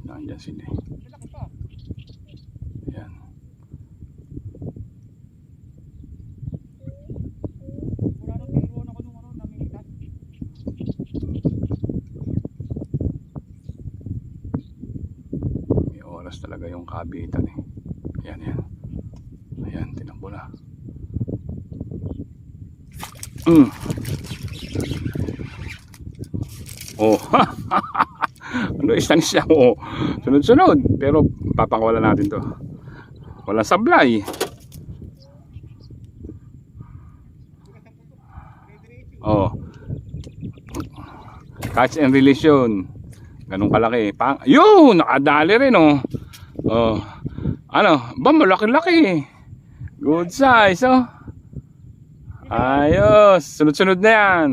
Nandiyan sila. Ayan. May oras talaga yung kabitan eh. Ayan, ayan. Ayan, tinakbo na. Oh, ano istanis siya? Oh, sunod-sunod. Pero papakawalan natin to. Walang sablay. Oh, catch and release yun. Ganun kalaki. Yun, nakadali rin oh. Oh, ano, ba malaki-laki. Good size oh. Ayos, sunod-sunod na yan.